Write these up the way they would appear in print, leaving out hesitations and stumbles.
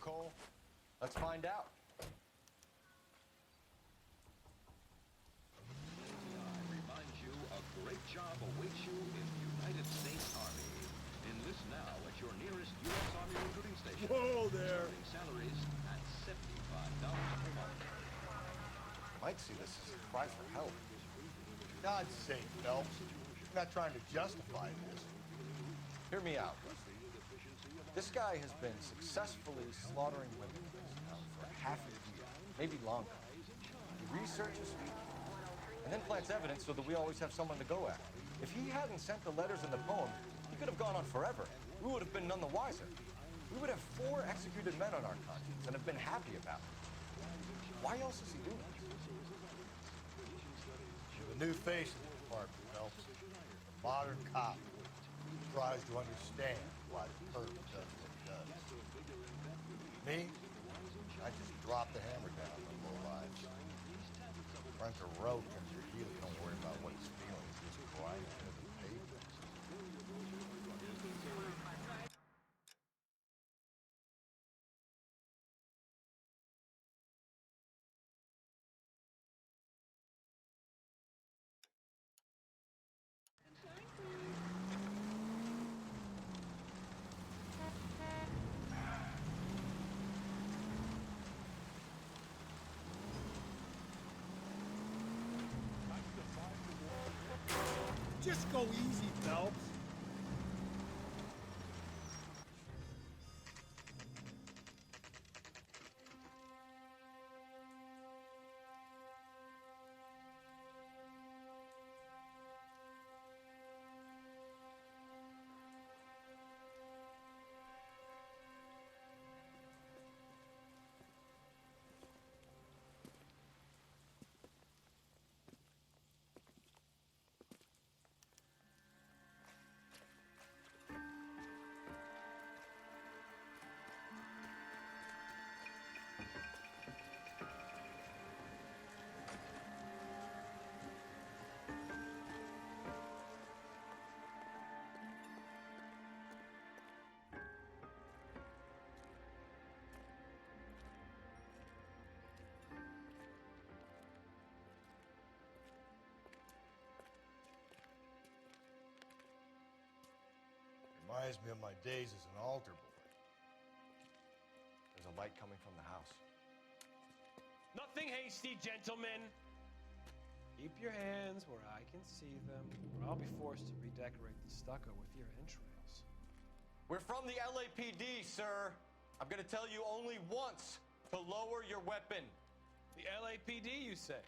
Cole? Let's find out. I remind you, a great job awaits you in the United States Army. Enlist now at your nearest U.S. Army recruiting station. Whoa there! Starting salaries at $75 per month. Might see this as a cry for help. God's sake, Phelps. I'm not trying to justify this. Hear me out. This guy has been successfully slaughtering women in this town for half a year, maybe longer. He researches, and then plants evidence so that we always have someone to go after. If he hadn't sent the letters and the poem, he could have gone on forever. We would have been none the wiser. We would have 4 executed men on our conscience and have been happy about it. Why else is he doing this? The new face of the department, Phelps. The modern cop who tries to understand why the perp does what he does. Me? I just drop the hammer down on low lives. Runs a rope under your heel. You don't worry about what he's feeling. He's just grinding into the pavement. Just go easy, Phelps. Reminds me of my days as an altar boy. There's a light coming from the house. Nothing hasty, gentlemen. Keep your hands where I can see them, or I'll be forced to redecorate the stucco with your entrails. We're from the LAPD, sir. I'm gonna tell you only once to lower your weapon. The LAPD, you say?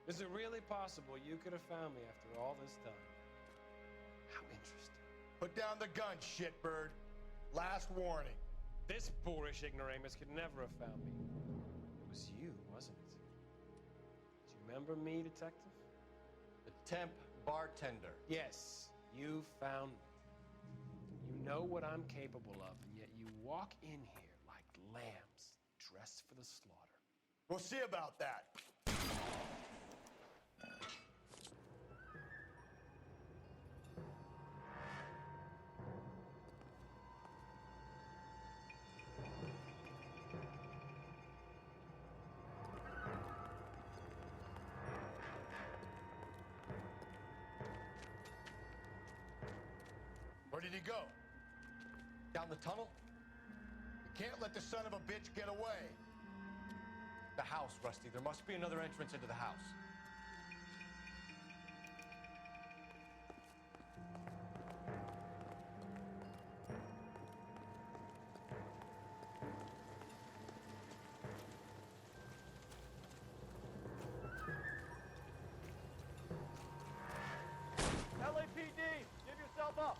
Is it really possible you could have found me after all this time? How interesting. Put down the gun, shitbird. Last warning. This boorish ignoramus could never have found me. It was you, wasn't it? Do you remember me, detective? The temp bartender. Yes, you found me. You know what I'm capable of, and yet you walk in here like lambs dressed for the slaughter. We'll see about that. Where did he go? Down the tunnel? You can't let the son of a bitch get away. The house, Rusty. There must be another entrance into the house. LAPD, give yourself up.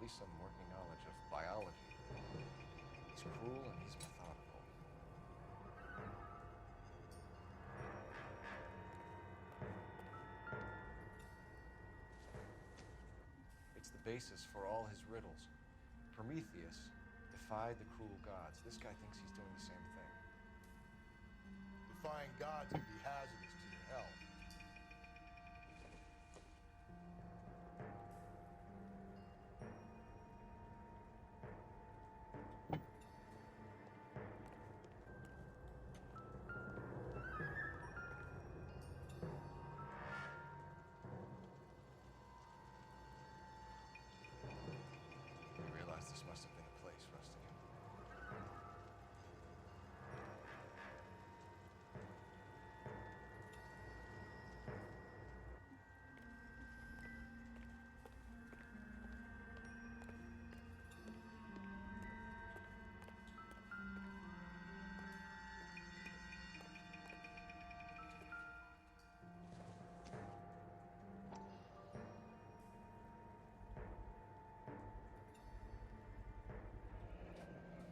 be some working knowledge of biology. He's cruel and he's methodical. It's the basis for all his riddles. Prometheus defied the cruel gods. This guy thinks he's doing the same thing. Defying gods can be hazardous to your health. You realize this must have been the place, Rusty.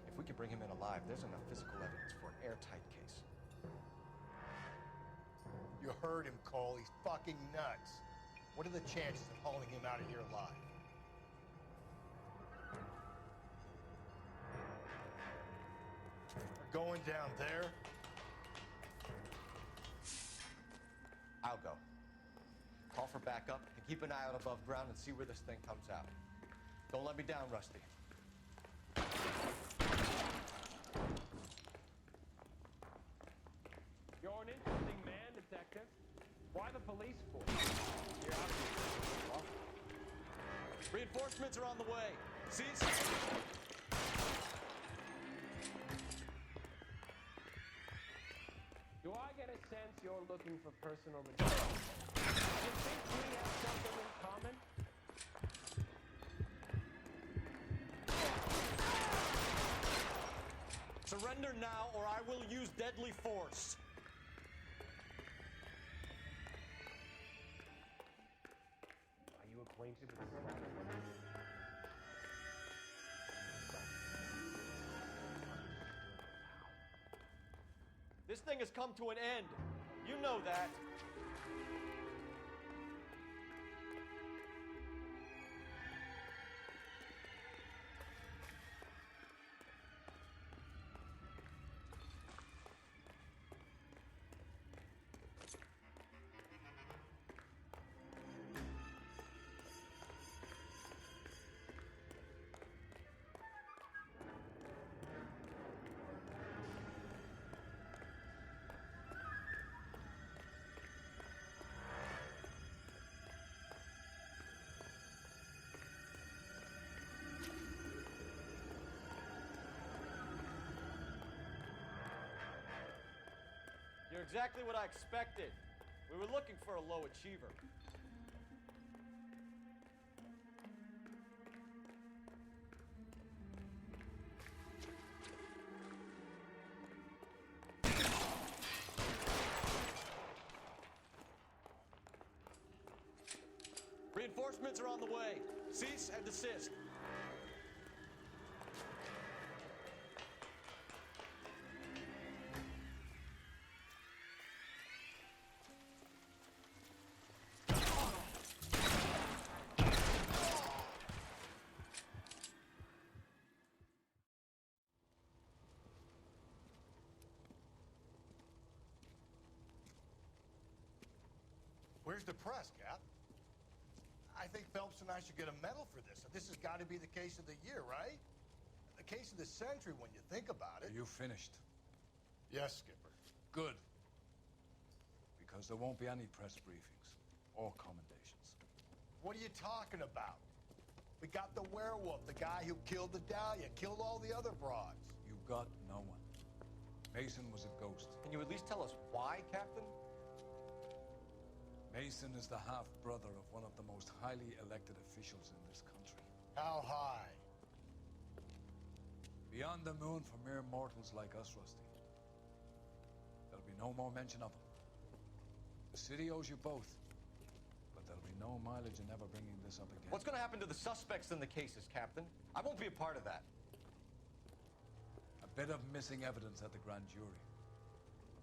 If we could bring him in alive, there's enough physical evidence for an airtight case. You heard him, Cole. He's fucking nuts. What are the chances of hauling him out of here alive? We're going down there. I'll go. Call for backup and keep an eye out above ground and see where this thing comes out. Don't let me down, Rusty. You're an interesting man, Detective. Why the police force? You're out of Reinforcements are on the way. Cease. Do I get a sense you're looking for personal material? You think we have something in common? Surrender now, or I will use deadly force. Are you acquainted with this? This thing has come to an end. You know that. You're exactly what I expected. We were looking for a low achiever. Reinforcements are on the way. Cease and desist. Where's the press, Cap? I think Phelps and I should get a medal for this. This has got to be the case of the year, right? The case of the century when you think about it. Are you finished? Yes, Skipper. Good. Because there won't be any press briefings or commendations. What are you talking about? We got the werewolf, the guy who killed the Dahlia, killed all the other broads. You got no one. Mason was a ghost. Can you at least tell us why, Captain? Mason is the half-brother of one of the most highly elected officials in this country. How high? Beyond the moon for mere mortals like us, Rusty. There'll be no more mention of him. The city owes you both, but there'll be no mileage in ever bringing this up again. What's going to happen to the suspects in the cases, Captain? I won't be a part of that. A bit of missing evidence at the grand jury.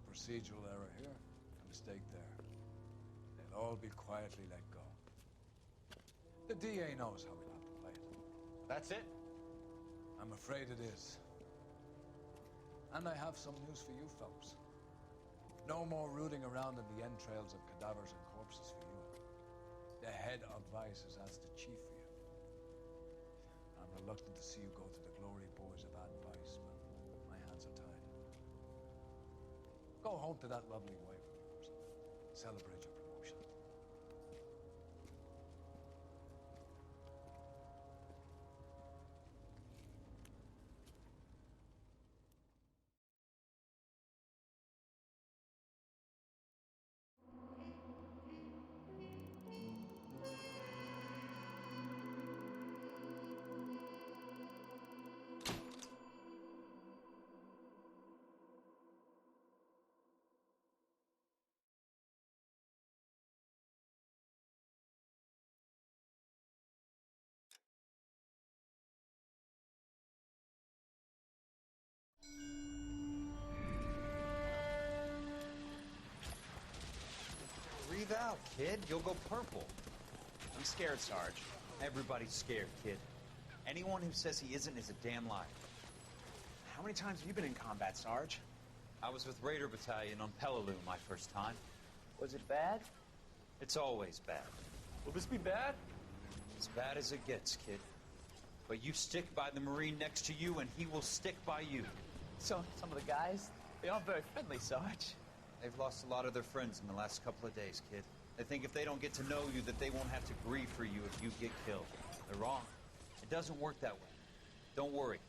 A procedural error here, a mistake there. They'll all be quietly let go. The DA knows how we'll have to play it. That's it? I'm afraid it is. And I have some news for you folks. No more rooting around in the entrails of cadavers and corpses for you. The head of Vice has asked the chief for you. I'm reluctant to see you go to the glory boys of advice, but my hands are tied. Go home to that lovely wife of yours. Celebrate your promotion. Breathe out, kid. You'll go purple. I'm scared, Sarge. Everybody's scared, kid. Anyone who says he isn't is a damn liar. How many times have you been in combat, Sarge? I was with Raider Battalion on Peleliu my first time. Was it bad? It's always bad. Will this be bad? As bad as it gets, kid. But you stick by the Marine next to you, and he will stick by you. So, some of the guys, they aren't very friendly, Sarge. They've lost a lot of their friends in the last couple of days, kid. They think if they don't get to know you, that they won't have to grieve for you if you get killed. They're wrong. It doesn't work that way. Don't worry.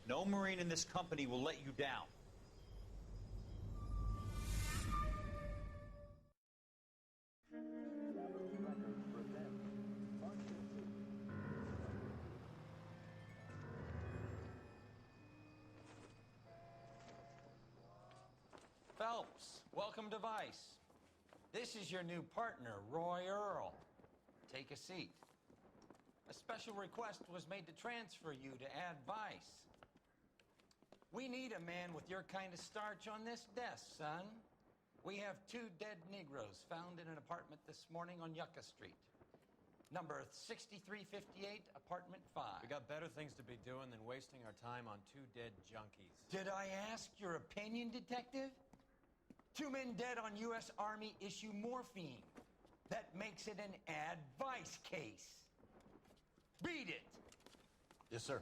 No Marine in this company will let you down. Phelps, welcome to Vice. This is your new partner, Roy Earl. Take a seat. A special request was made to transfer you to Ad Vice. We need a man with your kind of starch on this desk, son. We have 2 dead Negroes found in an apartment this morning on Yucca Street. Number 6358, apartment 5. We got better things to be doing than wasting our time on 2 dead junkies. Did I ask your opinion, detective? 2 men dead on U.S. Army issue morphine. That makes it an advice case. Beat it! Yes, sir.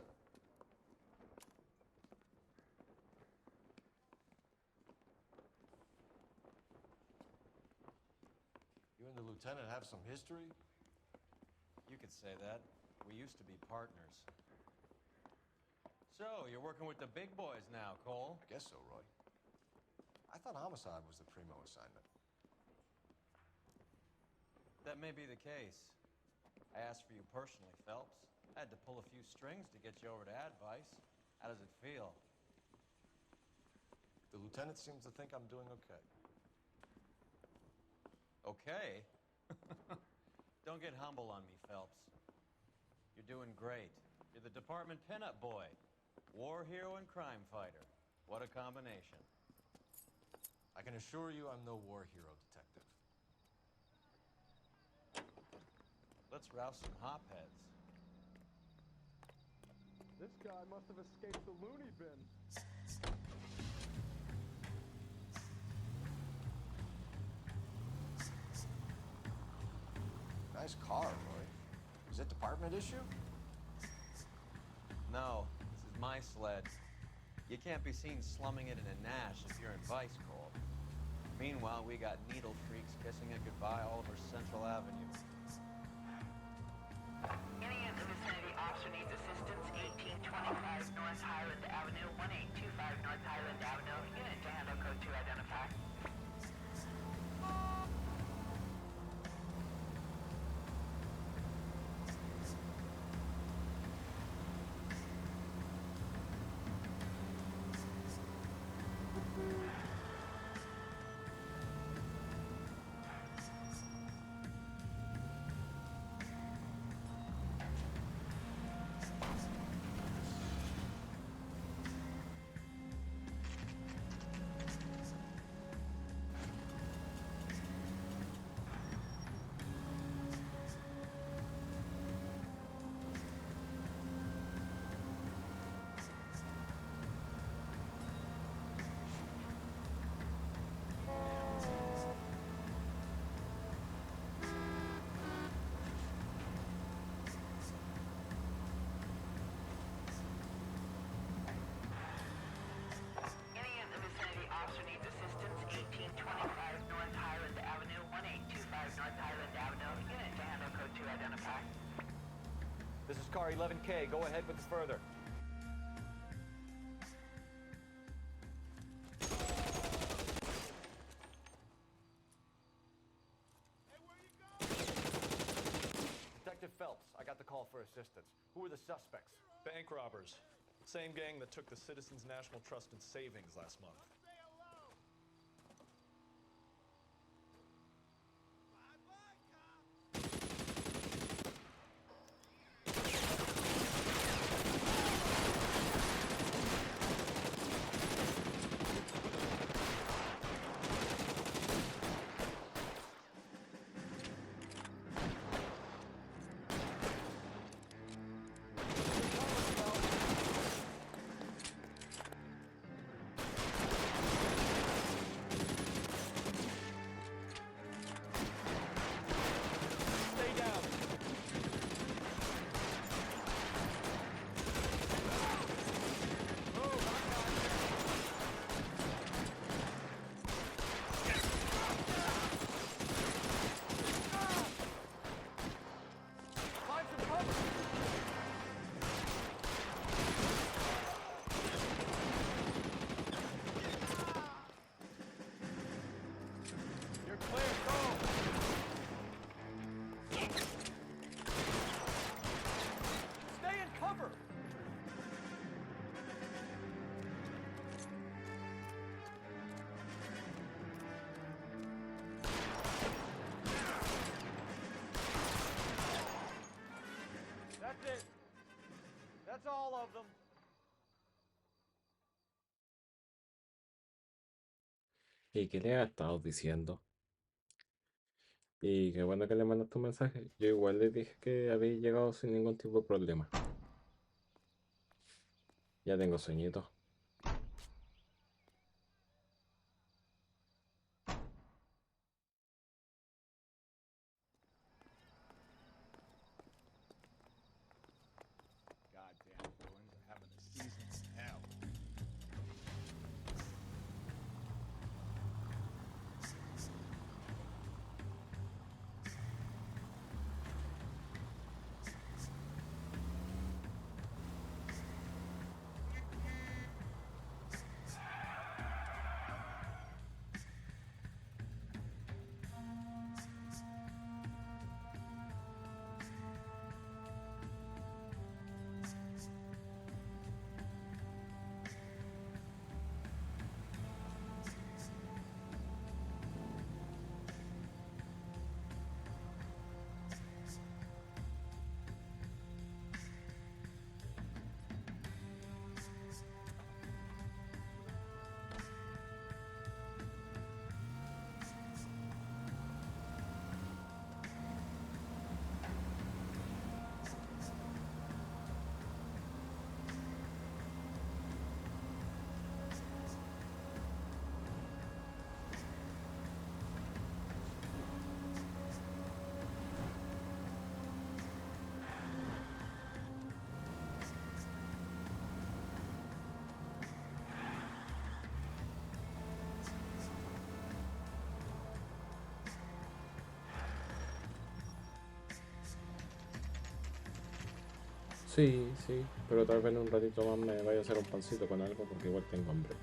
You and the lieutenant have some history? You could say that. We used to be partners. So, you're working with the big boys now, Cole? I guess so, Roy. I thought homicide was the primo assignment. That may be the case. I asked for you personally, Phelps. I had to pull a few strings to get you over to Advice. How does it feel? The lieutenant seems to think I'm doing okay. Okay? Don't get humble on me, Phelps. You're doing great. You're the department pinup boy. War hero and crime fighter. What a combination. I can assure you I'm no war hero, detective. Let's rouse some hopheads. This guy must have escaped the loony bin. Nice car, Roy. Is it department issue? No, this is my sled. You can't be seen slumming it in a Nash if you're in Vice, Cole. Meanwhile, we got needle freaks kissing it goodbye all over Central Avenue. Any in the vicinity officer needs assistance, 1825 North Highland Avenue, 1825 North Highland Avenue. Unit to handle code 2 identify. car 11K. Go ahead with the further. Detective Phelps, I got the call for assistance. Who are the suspects? Bank robbers. Same gang that took the Citizens National Trust and Savings last month. That's it. That's all of them. ¿Y qué le ha estado diciendo? Y qué bueno que le mandaste un mensaje. Yo igual le dije que había llegado sin ningún tipo de problema. Ya tengo sueñito. Goddamn villains are having a season in hell. Sí, sí, pero tal vez en un ratito más me vaya a hacer un pancito con algo porque igual tengo hambre.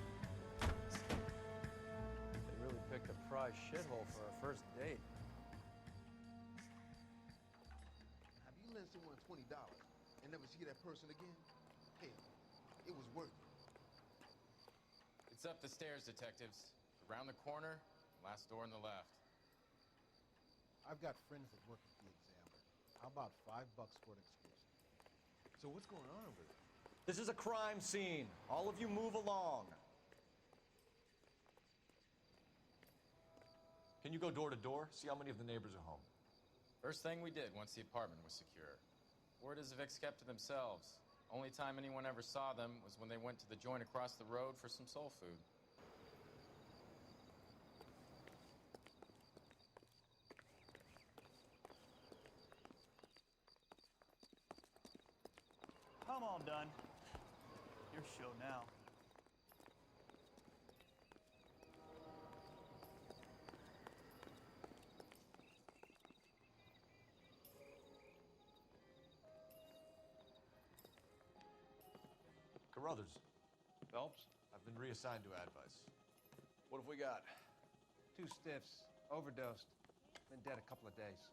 They really picked a prize shithole for our first date. Have you lent someone $20 and never see that person again? Hell, it was worth it. It's up the stairs, detectives. Around the corner, last door on the left. I've got friends that work at the Examiner. How about $5 for an exclusive? So what's going on over there? This is a crime scene. All of you move along. Can you go door to door? See how many of the neighbors are home. First thing we did once the apartment was secure. Word is the Vicks kept to themselves. Only time anyone ever saw them was when they went to the joint across the road for some soul food. I'm all done. Your show now. Brothers. Phelps? I've been reassigned to Advice. What have we got? 2 stiffs. Overdosed. Been dead a couple of days.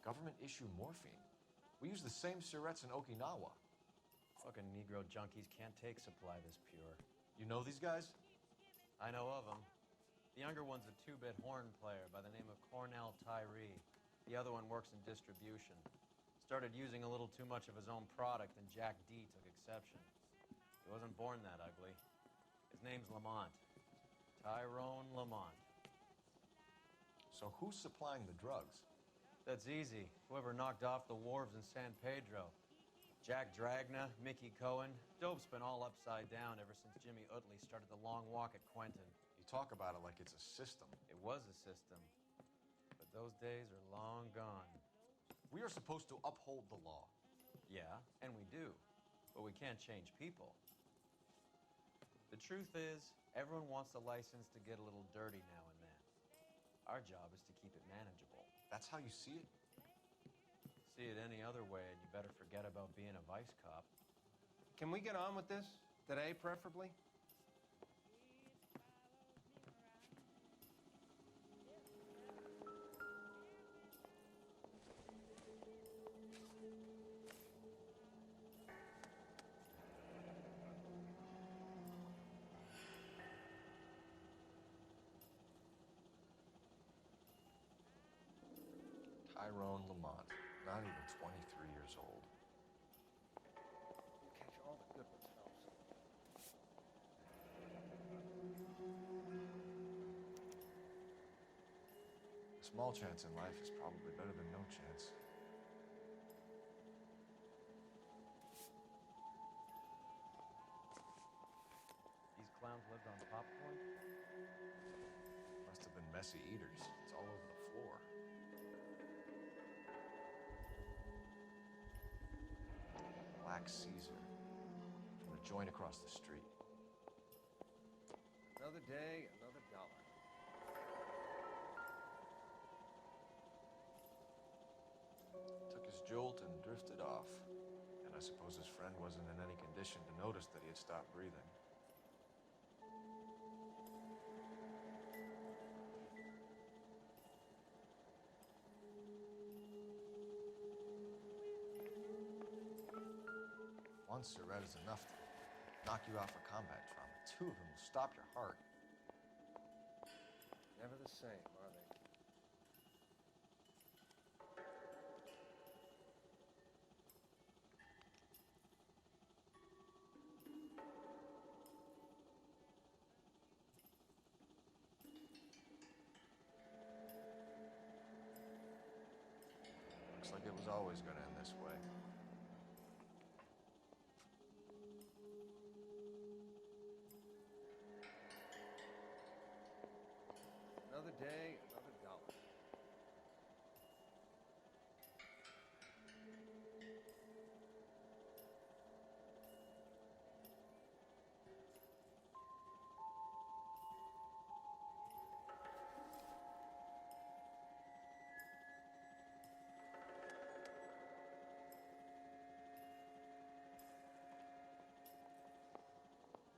Government issue morphine. We use the same syrettes in Okinawa. Fucking Negro junkies can't take supply this pure. You know these guys? I know of them. The younger one's a 2-bit horn player by the name of Cornell Tyree. The other one works in distribution. Started using a little too much of his own product, and Jack D took exception. He wasn't born that ugly. His name's Lamont. Tyrone Lamont. So who's supplying the drugs? That's easy. Whoever knocked off the wharves in San Pedro. Jack Dragna, Mickey Cohen. Dope's been all upside down ever since Jimmy Utley started the long walk at Quentin. You talk about it like it's a system. It was a system. But those days are long gone. We are supposed to uphold the law. Yeah, and we do. But we can't change people. The truth is, everyone wants a license to get a little dirty now and then. Our job is to keep it manageable. That's how you see it? See it any other way, and you better forget about being a vice cop. Can we get on with this? Today, preferably? Tyrone Lamont, not even 23 years old. Catch all the good ones, Phelps. A small chance in life is probably better than no chance. These clowns lived on popcorn? Must have been messy eaters. It's all over the floor. Black Caesar from the joint across the street. Another day, another dollar. Took his jolt and drifted off. And I suppose his friend wasn't in any condition to notice that he had stopped breathing. One Surette is enough to knock you out for combat trauma. 2 of them will stop your heart. Never the same, are they? Looks like it was always going to end this way. Another day, another dollar.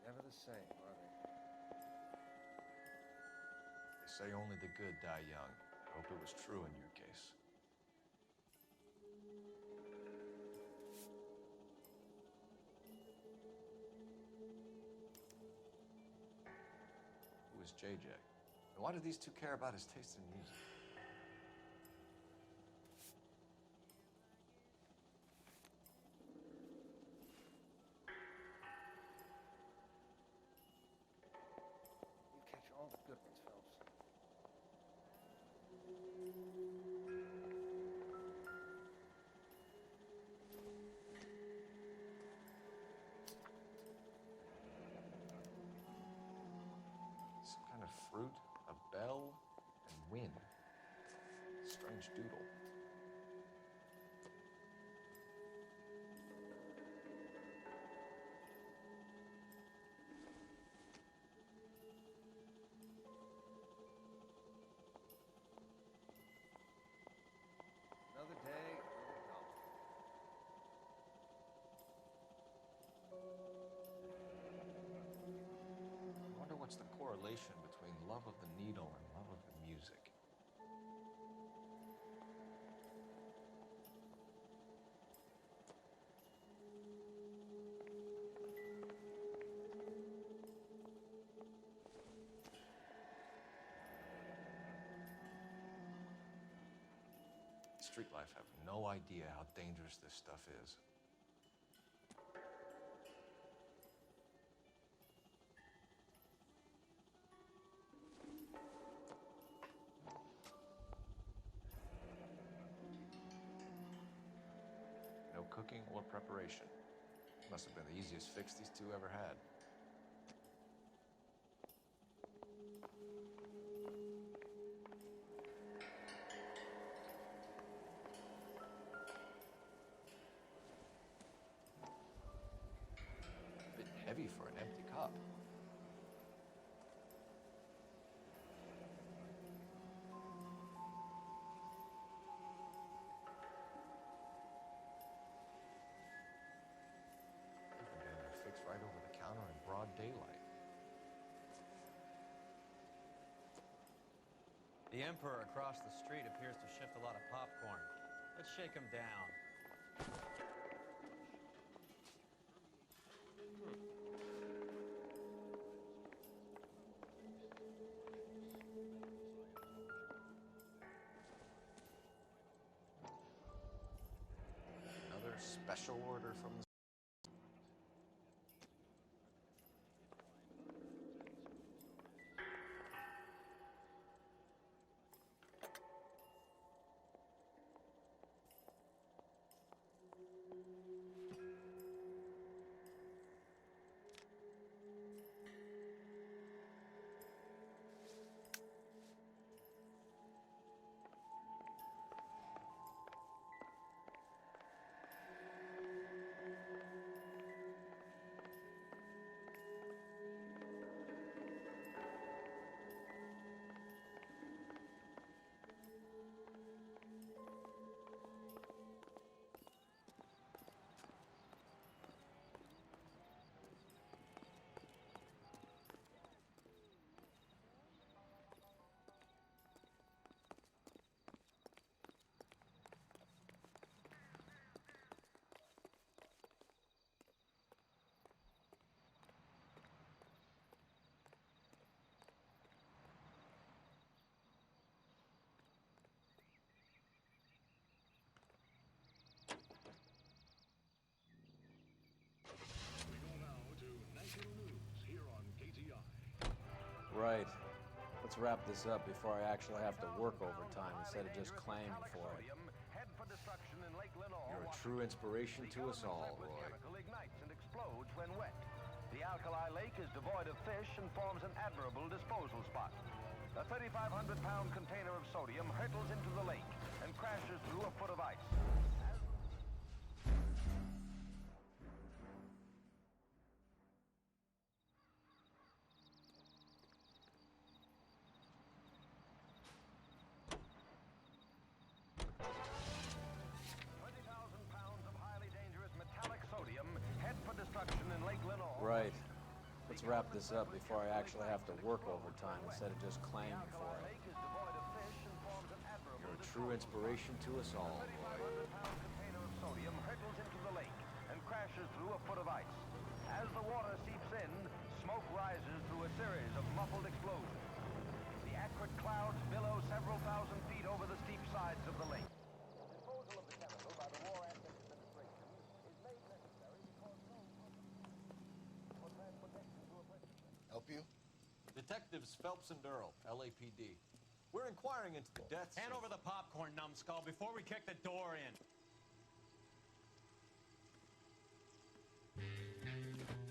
Never the same, are they? They say only the good die young. I hope it was true in your case. Who is JJ? And why do these 2 care about his taste in music? You catch all the good ones, Phelps. Some kind of fruit, a bell, and wind. Strange doodle. Another day, another dollar. love of the needle and love of the music. Street life have no idea how dangerous this stuff is. No cooking or preparation. Must have been the easiest fix these two ever had. Bit heavy for an empty cup. Fixed right over the counter in broad daylight. The Emperor across the street appears to shift a lot of popcorn. Let's shake him down. Another special order from the Right. Let's wrap this up before I actually have to work overtime instead of just claiming for it. You're a true inspiration to us all, Roy. Ignites and explodes when wet. The alkali lake is devoid of fish and forms an admirable disposal spot. A 3,500-pound container of sodium hurtles into the lake and crashes through a foot of ice. Right. Let's wrap this up before I actually have to work overtime instead of just claiming for it. You're a true inspiration to us all, Roy. Container of sodium hurtles into the lake and crashes through a foot of ice. As the water seeps in, smoke rises through a series of muffled explosions. The acrid clouds billow several thousand feet over the steep sides of the lake. Disposal of the chemical by the War Asset Administration is made necessary because no for transportation to a prison. Help you? Detectives Phelps and Earl, LAPD. We're inquiring into the deaths. Hand over the popcorn, numbskull, before we kick the door in.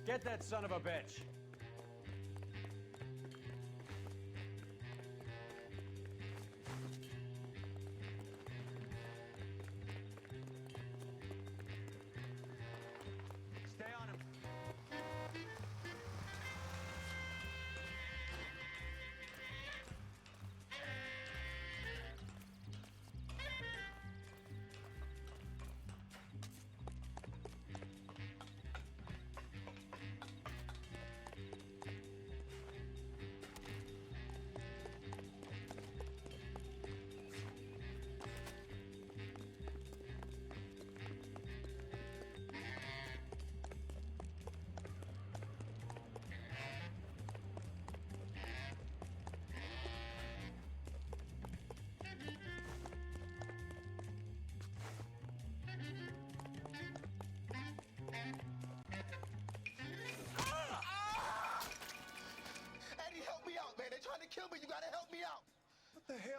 Get that son of a bitch. Stay on him.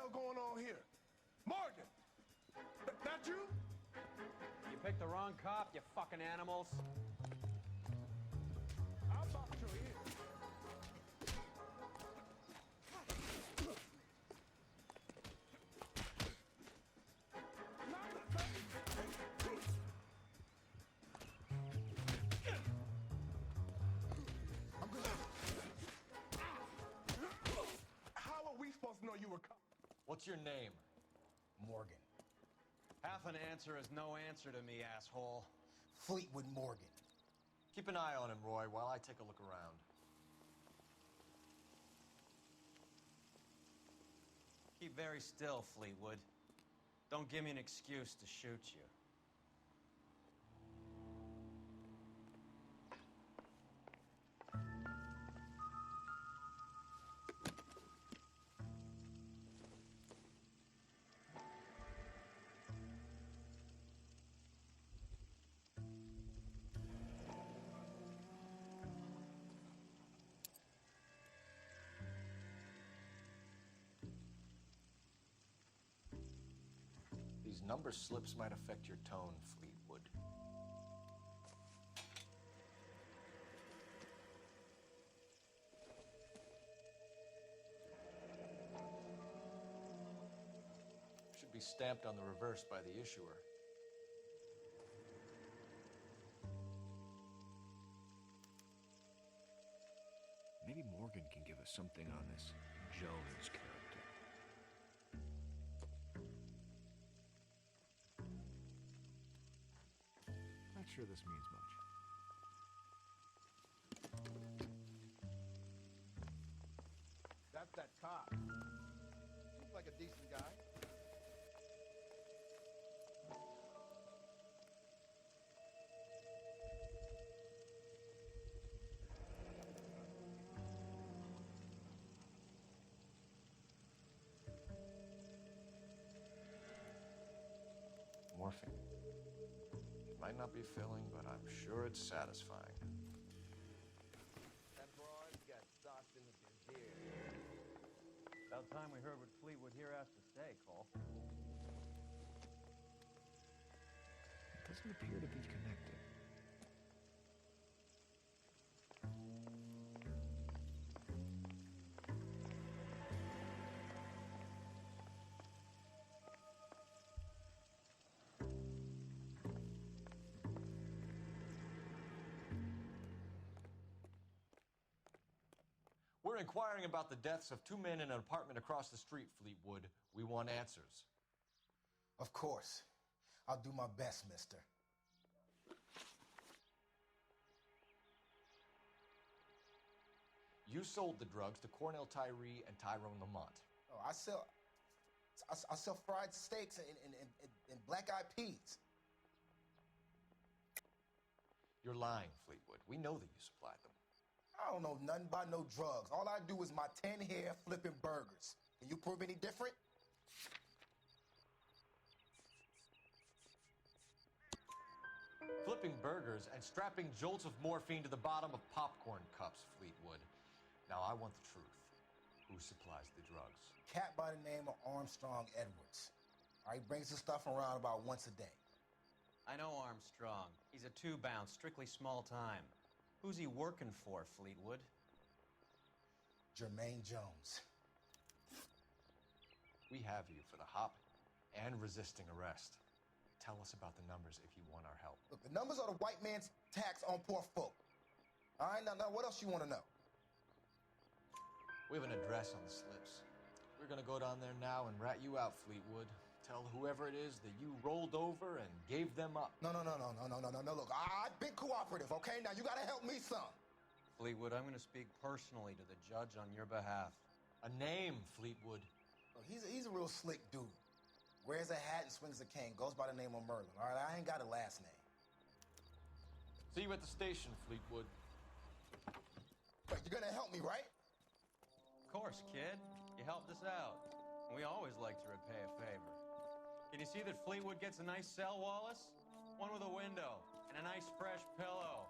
hell going on here? Morgan! That you? You picked the wrong cop, you fucking animals. I'll box your ear. How are we supposed to know you were cop? What's your name? Morgan. Half an answer is no answer to me, asshole. Fleetwood Morgan. Keep an eye on him, Roy, while I take a look around. Keep very still, Fleetwood. Don't give me an excuse to shoot you. These number slips might affect your tone, Fleetwood. Should be stamped on the reverse by the issuer. Maybe Morgan can give us something on this Jones character. Not sure this means much. That's that cop. Seems like a decent guy. Morphine. Might not be filling, but I'm sure it's satisfying. That broad got stocked in the gear. About time we heard what Fleetwood here has to say, Cole. Doesn't appear to be connected. We're inquiring about the deaths of 2 men in an apartment across the street, Fleetwood. We want answers. Of course. I'll do my best, mister. You sold the drugs to Cornell Tyree and Tyrone Lamont. Oh, I sell fried steaks and black-eyed peas. You're lying, Fleetwood. We know that you supplied them. I don't know nothing about no drugs. All I do is my 10 hair flipping burgers. Can you prove any different? Flipping burgers and strapping jolts of morphine to the bottom of popcorn cups, Fleetwood. Now I want the truth. Who supplies the drugs? Cat by the name of Armstrong Edwards. He brings the stuff around about once a day. I know Armstrong. He's a two-bound, strictly small time. Who's he working for, Fleetwood? Jermaine Jones. We have you for the hop and resisting arrest. Tell us about the numbers if you want our help. Look, the numbers are the white man's tax on poor folk. All right, now what else you want to know? We have an address on the slips. We're gonna go down there now and rat you out, Fleetwood. Tell whoever it is that you rolled over and gave them up. No. Look, I've been cooperative, okay? Now you gotta help me some. Fleetwood, I'm gonna speak personally to the judge on your behalf. A name, Fleetwood. Look, he's a real slick dude. Wears a hat and swings a cane. Goes by the name of Merlin, all right? I ain't got a last name. See you at the station, Fleetwood. But you're gonna help me, right? Of course, kid. You helped us out. We always like to repay a favor. Can you see that Fleetwood gets a nice cell, Wallace? One with a window and a nice fresh pillow.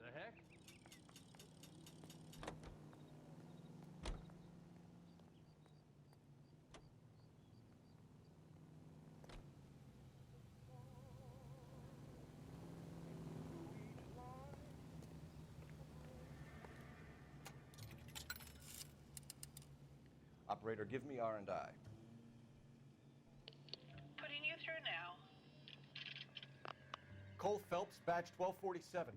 The heck? Operator, give me R&I. Putting you through now. Cole Phelps, badge 1247.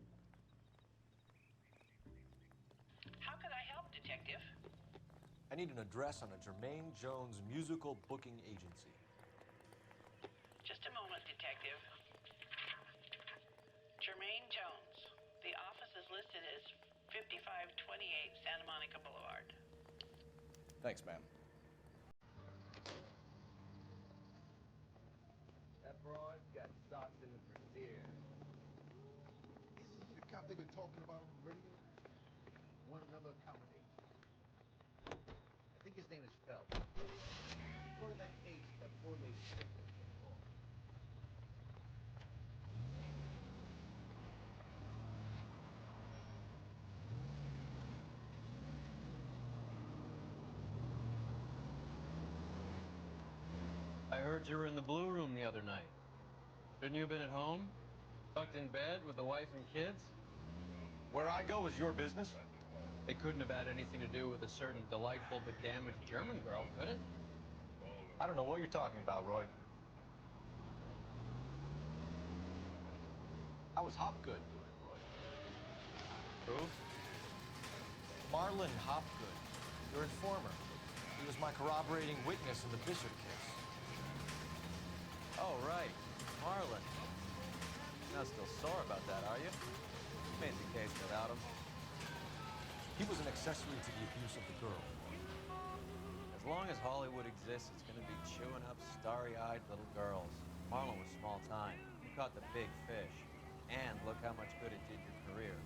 How can I help, Detective? I need an address on a Jermaine Jones musical booking agency. Just a moment, Detective. Jermaine Jones. The office is listed as 5528 Santa Monica Boulevard. Thanks, ma'am. That broad got socks in the brassiere. Is this the cop they've been talking about on the radio? Want another accommodation? I think his name is Phelps. What that case that poor lady victim came off? I heard you were in the Blue Room the other night. Shouldn't you have been at home? Tucked in bed with the wife and kids? Where I go is your business? It couldn't have had anything to do with a certain delightful but damaged German girl, could it? I don't know what you're talking about, Roy. I was Hopgood. Who? Marlon Hopgood, your informer. He was my corroborating witness in the Bishop case. Oh, right. Marlon. You're not still sore about that, are you? Made the case without him. He was an accessory to the abuse of the girl. As long as Hollywood exists, it's going to be chewing up starry-eyed little girls. Marlon was small time. He caught the big fish. And look how much good it did your career.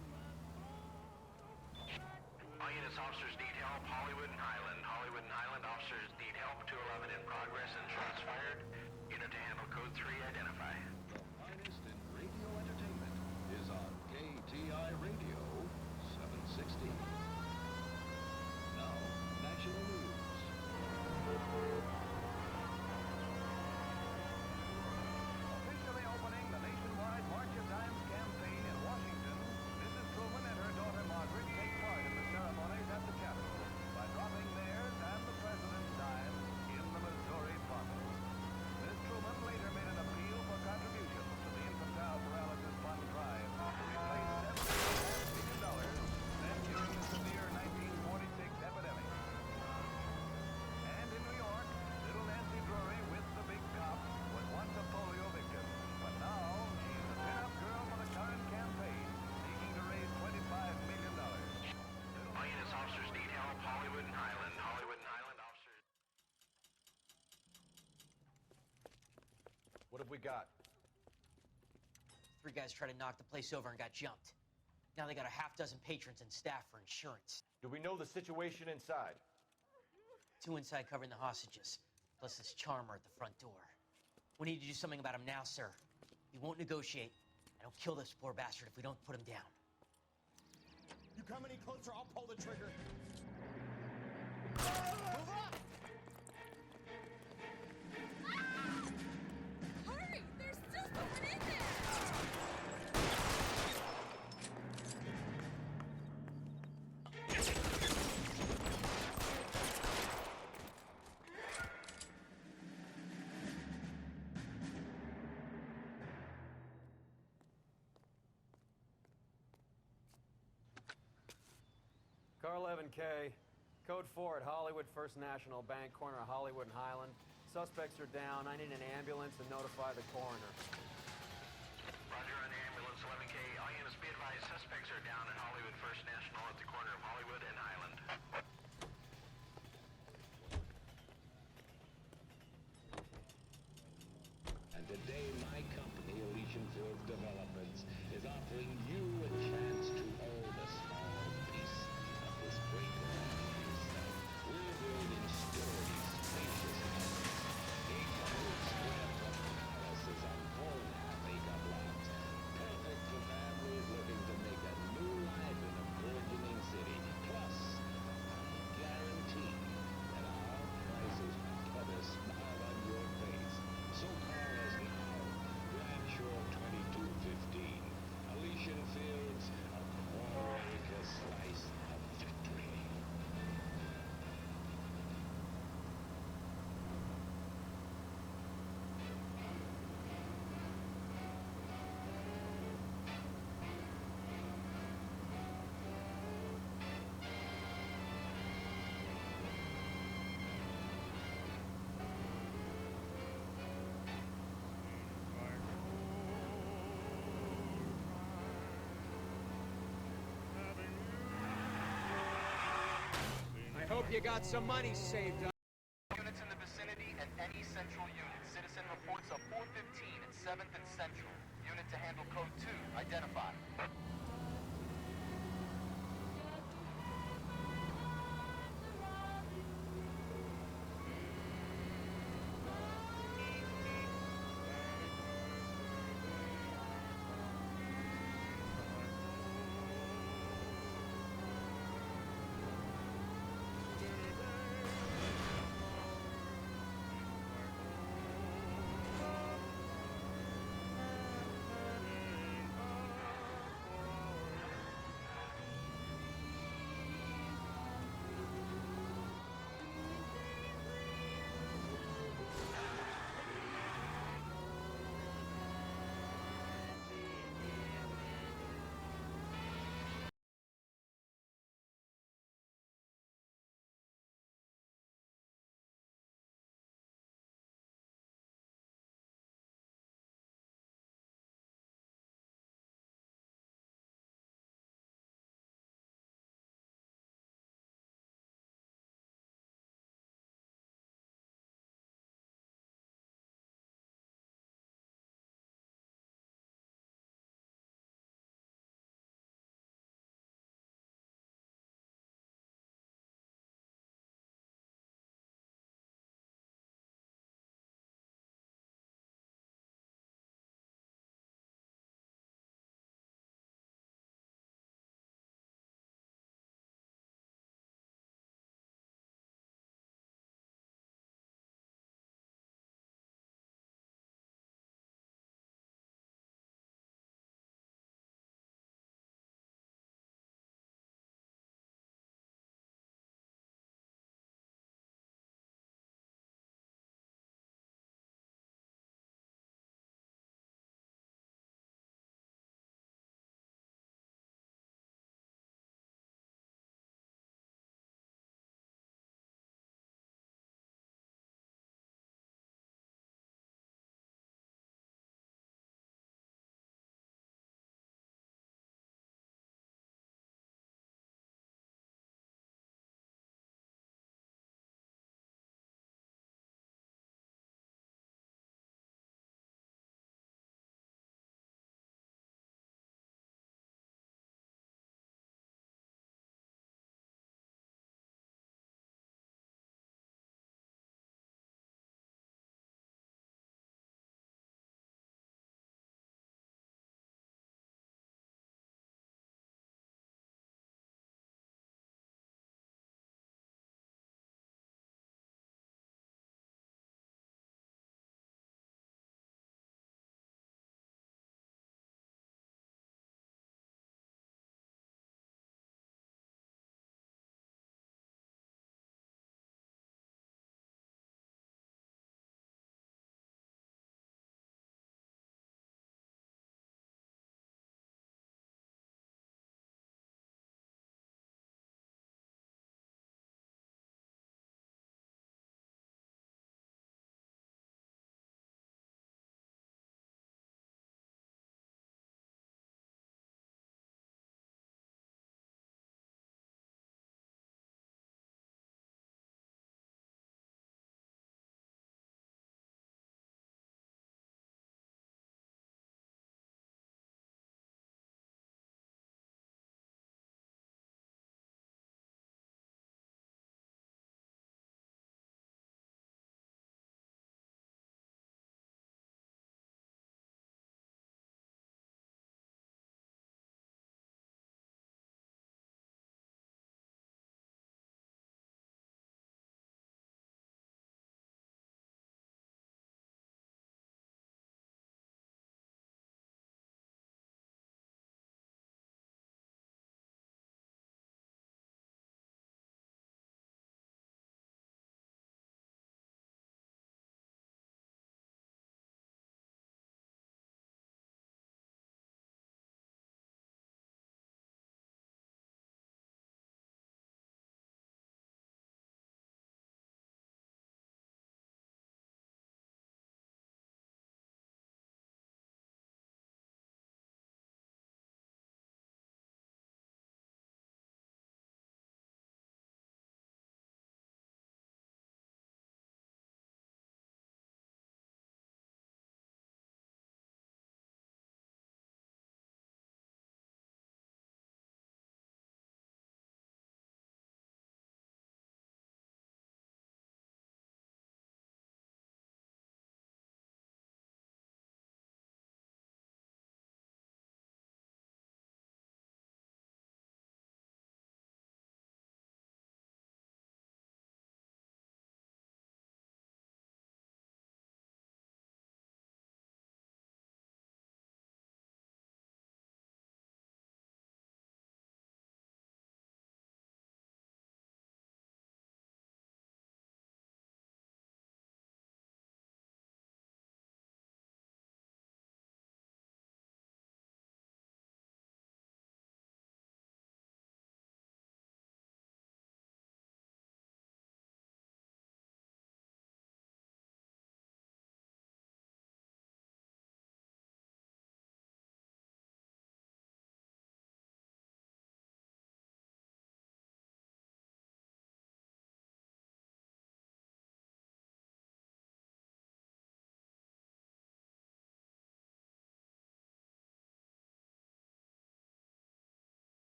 All units, officers need help. Hollywood and Highland. Hollywood and Highland officers need help. 211 in progress and shots fired. Unit to handle code 3, identify. The finest in radio entertainment is on KTI Radio 760. Now, national news. Officially opening the nationwide March of Dimes campaign in Washington, Mrs. Truman and her daughter Margaret take part in the ceremonies at the Capitol by dropping theirs and the president's dimes in the Missouri bottle. Ms. Truman later made an appeal for contributions to the infantile paralysis fund drive to replace $7.5 million spent during the severe 1946 epidemic. And in New York, little Nancy Drury with the big cop was once a polio victim, but now she's a pin-up girl for the current campaign, seeking to raise $25 million. All units, officers need help. Hollywood and Highland. Hollywood and Highland officers. What have we got? 3 guys tried to knock the place over and got jumped. Now they got a half dozen patrons and staff for insurance. Do we know the situation inside? 2 inside covering the hostages, plus this charmer at the front door. We need to do something about him now, sir. He won't negotiate, and he'll kill this poor bastard if we don't put him down. You come any closer, I'll pull the trigger. Move up! Hurry! There's still someone in there! Car 11K, code 4 at Hollywood First National Bank, corner of Hollywood and Highland. Suspects are down. I need an ambulance and notify the coroner. Roger on the ambulance, 11K. All units be advised, suspects are down at Hollywood First National at the corner of Hollywood and Highland. And today, my company, Elysian Fields Developments, is offering you a chance to own a small piece of this great land yourself. We're building sturdy, spacious houses, 800 square foot palaces on 4.5-acre blocks, perfect for families looking to make a new life in a good Hope you got some money saved up. Units in the vicinity and any central unit. Citizen reports of 415 at 7th and Central. Unit to handle code 2, identified.